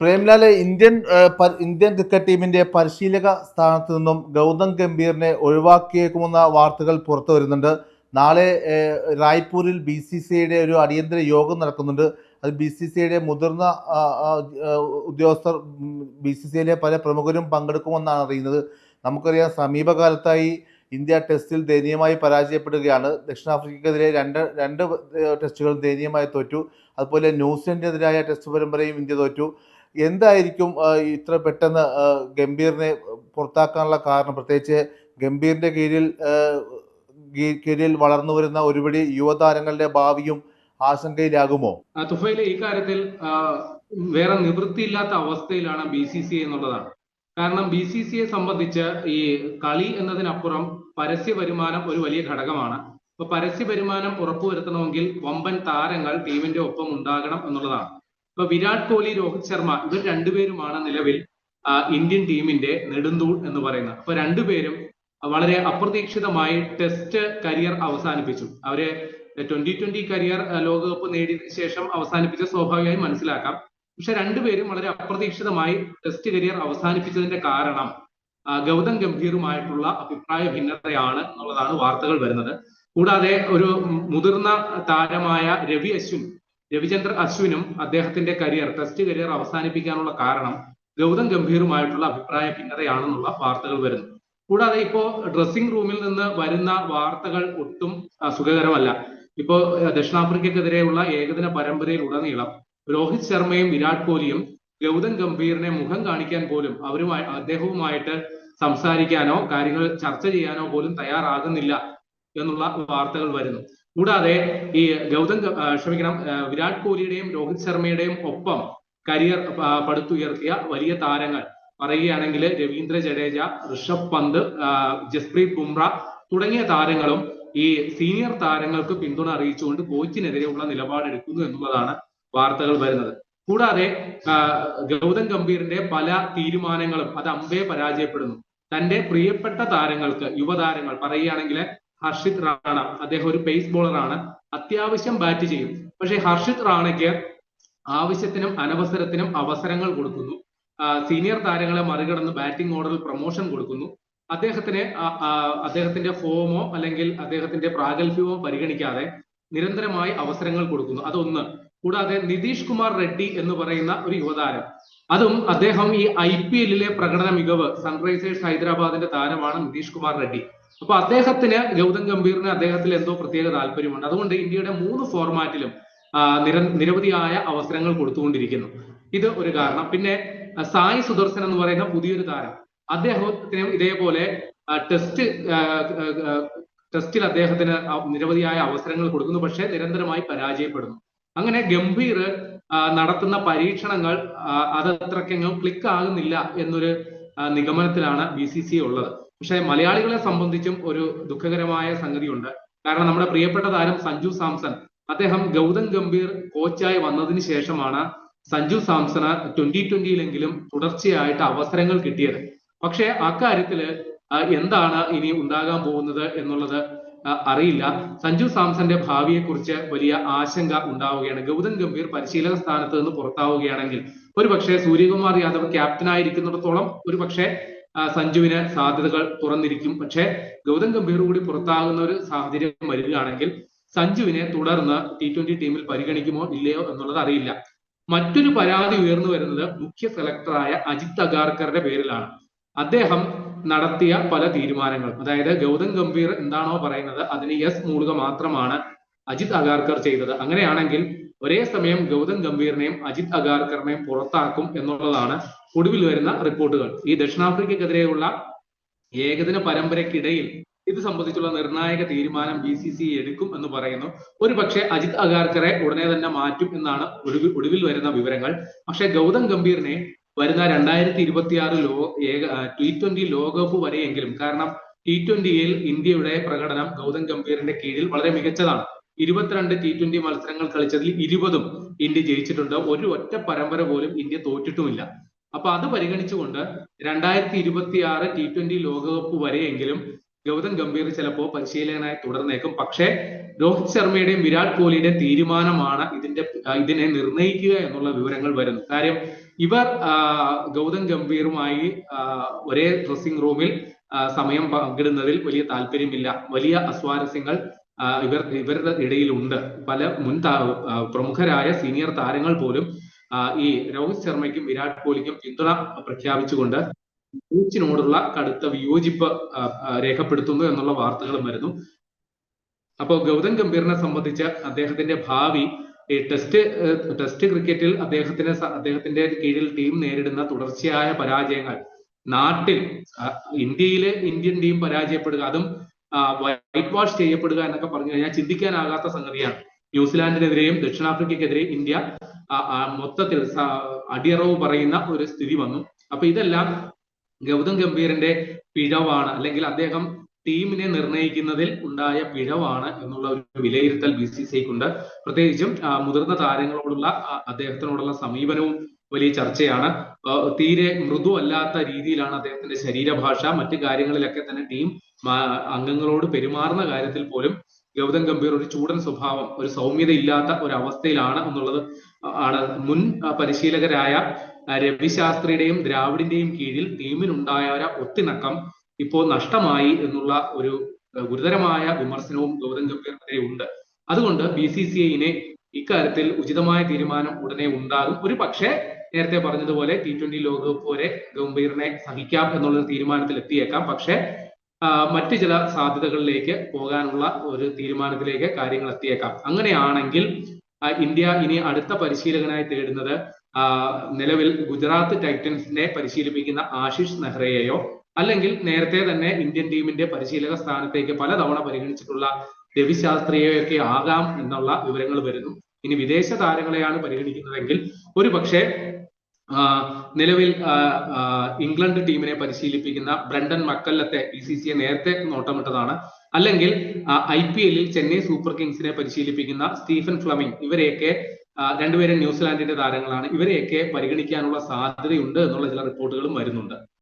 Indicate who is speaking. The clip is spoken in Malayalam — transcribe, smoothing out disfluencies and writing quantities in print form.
Speaker 1: പ്രേംലാലെ ഇന്ത്യൻ ക്രിക്കറ്റ് ടീമിന്റെ പരിശീലക സ്ഥാനത്ത് നിന്നും ഗൗതം ഗംഭീറിനെ ഒഴിവാക്കിയേക്കുമെന്ന വാർത്തകൾ പുറത്തു വരുന്നുണ്ട്. നാളെ റായ്പൂരിൽ BCCIയുടെ ഒരു അടിയന്തര യോഗം നടക്കുന്നുണ്ട്. അത് BCCIയുടെ മുതിർന്ന ഉദ്യോഗസ്ഥർ, BCCIയിലെ പല പ്രമുഖരും പങ്കെടുക്കുമെന്നാണ് അറിയുന്നത്. നമുക്കറിയാം, സമീപകാലത്തായി ഇന്ത്യ ടെസ്റ്റിൽ ദയനീയമായി പരാജയപ്പെടുകയാണ്. ദക്ഷിണാഫ്രിക്കയ്ക്കെതിരെ രണ്ട് ടെസ്റ്റുകൾ ദയനീയമായി തോറ്റു. അതുപോലെ ന്യൂസിലൻഡിനെതിരായ ടെസ്റ്റ് പരമ്പരയും ഇന്ത്യ തോറ്റു. എന്തായിരിക്കും ഇത്ര പെട്ടെന്ന് ഗംഭീറിനെ പുറത്താക്കാനുള്ള കാരണം? പ്രത്യേകിച്ച് ഗംഭീറിന്റെ കീഴിൽ വളർന്നു വരുന്ന ഒരുപടി യുവതാരങ്ങളുടെ ഭാവിയും ആശങ്കയിലാകുമോ?
Speaker 2: തുഫയിലെ ഈ കാര്യത്തിൽ വേറെ നിവൃത്തിയില്ലാത്ത അവസ്ഥയിലാണ് BCCI എന്നുള്ളതാണ്. കാരണം BCCIയെ സംബന്ധിച്ച് ഈ കളി എന്നതിനപ്പുറം പരസ്യ വരുമാനം ഒരു വലിയ ഘടകമാണ്. അപ്പൊ പരസ്യ വരുമാനം ഉറപ്പുവരുത്തണമെങ്കിൽ വമ്പൻ താരങ്ങൾ ടീമിന്റെ ഒപ്പം ഉണ്ടാകണം എന്നുള്ളതാണ്. ഇപ്പൊ വിരാട് കോഹ്ലി, രോഹിത് ശർമ്മ ഇവർ രണ്ടുപേരുമാണ് നിലവിൽ ഇന്ത്യൻ ടീമിന്റെ നെടുന്തൂൺ എന്ന് പറയുന്നത്. അപ്പൊ രണ്ടുപേരും വളരെ അപ്രതീക്ഷിതമായി ടെസ്റ്റ് കരിയർ അവസാനിപ്പിച്ചു. അവരെ 2020 കരിയർ ലോകകപ്പ് നേടിയ ശേഷം അവസാനിപ്പിച്ച സ്വാഭാവികമായി മനസ്സിലാക്കാം. പക്ഷെ രണ്ടുപേരും വളരെ അപ്രതീക്ഷിതമായി ടെസ്റ്റ് കരിയർ അവസാനിപ്പിച്ചതിന്റെ കാരണം ഗൗതം ഗംഭീറുമായിട്ടുള്ള അഭിപ്രായ ഭിന്നതയാണ് എന്നുള്ളതാണ് വാർത്തകൾ വരുന്നത്. കൂടാതെ ഒരു മുതിർന്ന താരമായ രവിചന്ദ്ര അശ്വിനും അദ്ദേഹത്തിന്റെ ടെസ്റ്റ് കരിയർ അവസാനിപ്പിക്കാനുള്ള കാരണം ഗൗതം ഗംഭീറുമായിട്ടുള്ള അഭിപ്രായ ഭിന്നതയാണെന്നുള്ള വാർത്തകൾ വരുന്നു. കൂടാതെ ഇപ്പോ ഡ്രസ്സിംഗ് റൂമിൽ നിന്ന് വരുന്ന വാർത്തകൾ ഒട്ടും സുഖകരമല്ല. ഇപ്പോ ദക്ഷിണാഫ്രിക്കക്കെതിരെയുള്ള ഏകദിന പരമ്പരയിൽ ഉടനീളം രോഹിത് ശർമ്മയും വിരാട് കോഹ്ലിയും ഗൗതം ഗംഭീറിനെ മുഖം കാണിക്കാൻ പോലും അദ്ദേഹവുമായിട്ട് സംസാരിക്കാനോ കാര്യങ്ങൾ ചർച്ച ചെയ്യാനോ പോലും തയ്യാറാകുന്നില്ല എന്നുള്ള വാർത്തകൾ വരുന്നു. കൂടാതെ ഈ വിരാട് കോഹ്ലിയുടെയും രോഹിത് ശർമ്മയുടെയും ഒപ്പം കരിയർ പടുത്തുയർത്തിയ വലിയ താരങ്ങൾ പറയുകയാണെങ്കിൽ രവീന്ദ്ര ജഡേജ, ഋഷഭ് പന്ത്, ജസ്പ്രീത് ബുംറ തുടങ്ങിയ താരങ്ങളും ഈ സീനിയർ താരങ്ങൾക്ക് പിന്തുണ അറിയിച്ചുകൊണ്ട് കോച്ചിനെതിരെയുള്ള നിലപാടെടുക്കുന്നു എന്നുള്ളതാണ് വാർത്തകൾ വരുന്നത്. കൂടാതെ ഗൗതം ഗംഭീറിന്റെ പല തീരുമാനങ്ങളും അത് അമ്പേ പരാജയപ്പെടുന്നു. തന്റെ പ്രിയപ്പെട്ട താരങ്ങൾക്ക്, യുവതാരങ്ങൾ പറയുകയാണെങ്കിൽ ഹർഷിത് റാണ, അദ്ദേഹം ഒരു പേസ് ബോളറാണ്, അത്യാവശ്യം ബാറ്റ് ചെയ്യും. പക്ഷെ ഹർഷിത് റാണയ്ക്ക് ആവശ്യത്തിനും അനവസരത്തിനും അവസരങ്ങൾ കൊടുക്കുന്നു. സീനിയർ താരങ്ങളെ മറികടന്ന് ബാറ്റിംഗ് ഓർഡറിൽ പ്രൊമോഷൻ കൊടുക്കുന്നു. അദ്ദേഹത്തിന്റെ ഫോമോ അല്ലെങ്കിൽ അദ്ദേഹത്തിന്റെ പ്രാഗൽഭ്യമോ പരിഗണിക്കാതെ നിരന്തരമായി അവസരങ്ങൾ കൊടുക്കുന്നു. അതൊന്ന്. കൂടാതെ നിതീഷ് കുമാർ റെഡ്ഡി എന്ന് പറയുന്ന ഒരു യുവതാരം, അതും അദ്ദേഹം ഈ IPL പ്രകടന മികവ്, സൺറൈസേഴ്സ് ഹൈദരാബാദിന്റെ താരമാണ് നിതീഷ് കുമാർ റെഡ്ഡി. അപ്പൊ ഗൗതം ഗംഭീറിന് അദ്ദേഹത്തിൽ എന്തോ പ്രത്യേക താല്പര്യമുണ്ട്. അതുകൊണ്ട് ഇന്ത്യയുടെ 3 ഫോർമാറ്റിലും നിരവധിയായ അവസരങ്ങൾ കൊടുത്തുകൊണ്ടിരിക്കുന്നു. ഇത് ഒരു കാരണം. പിന്നെ സായി സുദർശൻ എന്ന് പറയുന്ന പുതിയൊരു താരം, അദ്ദേഹത്തിനും ഇതേപോലെ ടെസ്റ്റിൽ അദ്ദേഹത്തിന് നിരവധിയായ അവസരങ്ങൾ കൊടുക്കുന്നു, പക്ഷെ നിരന്തരമായി പരാജയപ്പെടുന്നു. അങ്ങനെ ഗംഭീർ നടത്തുന്ന പരീക്ഷണങ്ങൾ അതത്രയ്ക്കങ്ങ് ക്ലിക്ക് ആകുന്നില്ല എന്നൊരു നിഗമനത്തിലാണ് BCCI ഉള്ളത്. പക്ഷെ മലയാളികളെ സംബന്ധിച്ചും ഒരു ദുഃഖകരമായ സംഗതിയുണ്ട്. കാരണം നമ്മുടെ പ്രിയപ്പെട്ട താരം സഞ്ജു സാംസൺ, അദ്ദേഹം ഗൗതം ഗംഭീർ കോച്ചായി വന്നതിന് ശേഷമാണ് സഞ്ജു സാംസണ് 2020-ലെങ്കിലും തുടർച്ചയായിട്ട് അവസരങ്ങൾ കിട്ടിയത്. പക്ഷെ അക്കാര്യത്തില് എന്താണ് ഇനി ഉണ്ടാകാൻ പോകുന്നത് എന്നുള്ളത് അറിയില്ല. സഞ്ജു സാംസന്റെ ഭാവിയെക്കുറിച്ച് വലിയ ആശങ്ക ഉണ്ടാവുകയാണ്. ഗൗതം ഗംഭീർ പരിശീലക സ്ഥാനത്ത് നിന്ന് പുറത്താവുകയാണെങ്കിൽ ഒരുപക്ഷെ സൂര്യകുമാർ യാദവ് ക്യാപ്റ്റനായിരിക്കുന്നിടത്തോളം ഒരുപക്ഷെ സഞ്ജുവിന് സാധ്യതകൾ തുറന്നിരിക്കും. പക്ഷെ ഗൗതം ഗംഭീർ കൂടി പുറത്താകുന്ന ഒരു സാഹചര്യം വരികയാണെങ്കിൽ സഞ്ജുവിനെ തുടർന്ന് T20 ടീമിൽ പരിഗണിക്കുമോ ഇല്ലയോ എന്നുള്ളത് അറിയില്ല. മറ്റൊരു പരാതി ഉയർന്നു വരുന്നത് മുഖ്യ സെലക്ടറായ അജിത് അഗാർക്കറുടെ പേരിലാണ്. അദ്ദേഹം നടത്തിയ പല തീരുമാനങ്ങൾ, അതായത് ഗൗതം ഗംഭീർ എന്താണോ പറയുന്നത് അതിന് യെസ് മൂളുക മാത്രമാണ് അജിത് അഗാർക്കർ ചെയ്തത്. അങ്ങനെയാണെങ്കിൽ ഒരേ സമയം ഗൗതം ഗംഭീറിനെയും അജിത് അഗാർക്കറിനെയും പുറത്താക്കും എന്നുള്ളതാണ് ഒടുവിൽ വരുന്ന റിപ്പോർട്ടുകൾ. ഈ ദക്ഷിണാഫ്രിക്കക്കെതിരെയുള്ള ഏകദിന പരമ്പരയ്ക്കിടയിൽ ഇത് സംബന്ധിച്ചുള്ള നിർണായക തീരുമാനം BCCI എടുക്കും എന്ന് പറയുന്നു. ഒരു പക്ഷേ അജിത് അഗാർക്കറെ ഉടനെ തന്നെ മാറ്റും എന്നാണ് ഒടുവിൽ വരുന്ന വിവരങ്ങൾ. പക്ഷെ ഗൗതം ഗംഭീറിനെ വരുന്ന 2026 T20 ലോകകപ്പ് വരെയെങ്കിലും, കാരണം T20-യിൽ ഇന്ത്യയുടെ പ്രകടനം ഗൗതം ഗംഭീറിന്റെ കീഴിൽ വളരെ മികച്ചതാണ്. 22 T20 മത്സരങ്ങൾ കളിച്ചതിൽ 20ഉം ഇന്ത്യ ജയിച്ചിട്ടുണ്ട്. ഒരു ഒറ്റ പരമ്പര പോലും ഇന്ത്യ തോറ്റിട്ടുമില്ല. അപ്പൊ അത് പരിഗണിച്ചുകൊണ്ട് 2026 T20 ലോകകപ്പ് വരെയെങ്കിലും ഗൗതം ഗംഭീർ ചിലപ്പോ പരിശീലകനായി തുടർന്നേക്കും. പക്ഷേ രോഹിത് ശർമ്മയുടെയും വിരാട് കോഹ്ലിയുടെയും തീരുമാനമാണ് ഇതിനെ നിർണ്ണയിക്കുക എന്നുള്ള വിവരങ്ങൾ വരുന്നു. കാര്യം ഇവർ ഗൗതം ഗംഭീറുമായി ഒരേ ഡ്രസ്സിംഗ് റൂമിൽ സമയം പങ്കിടുന്നതിൽ വലിയ താല്പര്യമില്ല. വലിയ അസ്വാരസ്യങ്ങൾ ഇവരുടെ ഇടയിലുണ്ട്. പല മുൻ പ്രമുഖരായ സീനിയർ താരങ്ങൾ പോലും ഈ രോഹിത് ശർമ്മയ്ക്കും വിരാട് കോഹ്ലിക്കും പിന്തുണ പ്രഖ്യാപിച്ചുകൊണ്ട് കോച്ചിനോടുള്ള കടുത്ത വിയോജിപ്പ് രേഖപ്പെടുത്തുന്നു എന്നുള്ള വാർത്തകളും വരുന്നു. അപ്പോൾ ഗൗതം ഗംഭീറിനെ സംബന്ധിച്ച് അദ്ദേഹത്തിന്റെ ഭാവി ഈ ടെസ്റ്റ് ക്രിക്കറ്റിൽ അദ്ദേഹത്തിന്റെ കീഴിൽ ടീം നേരിടുന്ന തുടർച്ചയായ പരാജയങ്ങൾ, നാട്ടിൽ ഇന്ത്യയിലെ ഇന്ത്യൻ ടീം പരാജയപ്പെടുക, അതും വൈറ്റ് വാഷ് ചെയ്യപ്പെടുക എന്നൊക്കെ പറഞ്ഞു കഴിഞ്ഞാൽ ചിന്തിക്കാനാകാത്ത സംഗതിയാണ്. ന്യൂസിലാൻഡിനെതിരെയും ദക്ഷിണാഫ്രിക്കയ്ക്കെതിരെയും ഇന്ത്യ മൊത്തത്തിൽ അടിയറവ് പറയുന്ന ഒരു സ്ഥിതി വന്നു. അപ്പൊ ഇതെല്ലാം ഗൗതം ഗംഭീറിന്റെ പിഴവാണ്, അല്ലെങ്കിൽ അദ്ദേഹം ടീമിനെ നിർണ്ണയിക്കുന്നതിൽ ഉണ്ടായ പിഴവാണ് എന്നുള്ള ഒരു വിലയിരുത്തൽ BCCIക്കുണ്ട്. പ്രത്യേകിച്ചും മുതിർന്ന താരങ്ങളോടുള്ള അദ്ദേഹത്തിനോടുള്ള സമീപനവും വലിയ ചർച്ചയാണ്. തീരെ മൃദു അല്ലാത്ത രീതിയിലാണ് അദ്ദേഹത്തിന്റെ ശരീരഭാഷ. മറ്റു കാര്യങ്ങളിലൊക്കെ തന്നെ ടീം അംഗങ്ങളോട് പെരുമാറുന്ന കാര്യത്തിൽ പോലും ഗൗതം ഗംഭീർ ഒരു ചൂടൻ സ്വഭാവം, ഒരു സൗമ്യത ഇല്ലാത്ത ഒരു അവസ്ഥയിലാണ് എന്നുള്ളത് ആണ്. മുൻ പരിശീലകരായ രവിശാസ്ത്രിയുടെയും ദ്രാവിഡിന്റെയും കീഴിൽ ടീമിനുണ്ടായ ഒത്തിണക്കം ഇപ്പോൾ നഷ്ടമായി എന്നുള്ള ഒരു ഗുരുതരമായ വിമർശനവും ഗൗതം ഗംഭീറിനെതിരെ ഉണ്ട്. അതുകൊണ്ട് BCCIനെ ഇക്കാര്യത്തിൽ ഉചിതമായ തീരുമാനം ഉടനെ ഉണ്ടാകും. ഒരു പക്ഷേ നേരത്തെ പറഞ്ഞതുപോലെ T20 ലോകകപ്പ് വരെ ഗംഭീറിനെ സഹിക്കാം എന്നുള്ളൊരു തീരുമാനത്തിൽ എത്തിയേക്കാം. പക്ഷേ മറ്റു ചില സാധ്യതകളിലേക്ക് പോകാനുള്ള ഒരു തീരുമാനത്തിലേക്ക് കാര്യങ്ങൾ എത്തിയേക്കാം. അങ്ങനെയാണെങ്കിൽ ഇന്ത്യ ഇനി അടുത്ത പരിശീലകനായി തേടുന്നത് നിലവിൽ ഗുജറാത്ത് ടൈറ്റൻസിനെ പരിശീലിപ്പിക്കുന്ന ആശിഷ് നെഹ്റയെയോ അല്ലെങ്കിൽ നേരത്തെ തന്നെ ഇന്ത്യൻ ടീമിന്റെ പരിശീലക സ്ഥാനത്തേക്ക് പലതവണ പരിഗണിച്ചിട്ടുള്ള രവിശാസ്ത്രിയെയൊക്കെ ആകാം എന്നുള്ള വിവരങ്ങൾ വരുന്നു. ഇനി വിദേശ താരങ്ങളെയാണ് പരിഗണിക്കുന്നതെങ്കിൽ ഒരു പക്ഷേ നിലവിൽ ഇംഗ്ലണ്ട് ടീമിനെ പരിശീലിപ്പിക്കുന്ന ബ്രണ്ടൻ മക്കല്ലത്തെ BCCI നേരത്തെ നോട്ടമിട്ടതാണ്. അല്ലെങ്കിൽ IPL-ൽ ചെന്നൈ സൂപ്പർ കിങ്സിനെ പരിശീലിപ്പിക്കുന്ന സ്റ്റീഫൻ ഫ്ലമിംഗ്, ഇവരെയൊക്കെ രണ്ടുപേരും ന്യൂസിലാൻഡിന്റെ താരങ്ങളാണ്. ഇവരെയൊക്കെ പരിഗണിക്കാനുള്ള സാധ്യതയുണ്ട് എന്നുള്ള ചില റിപ്പോർട്ടുകളും വരുന്നുണ്ട്.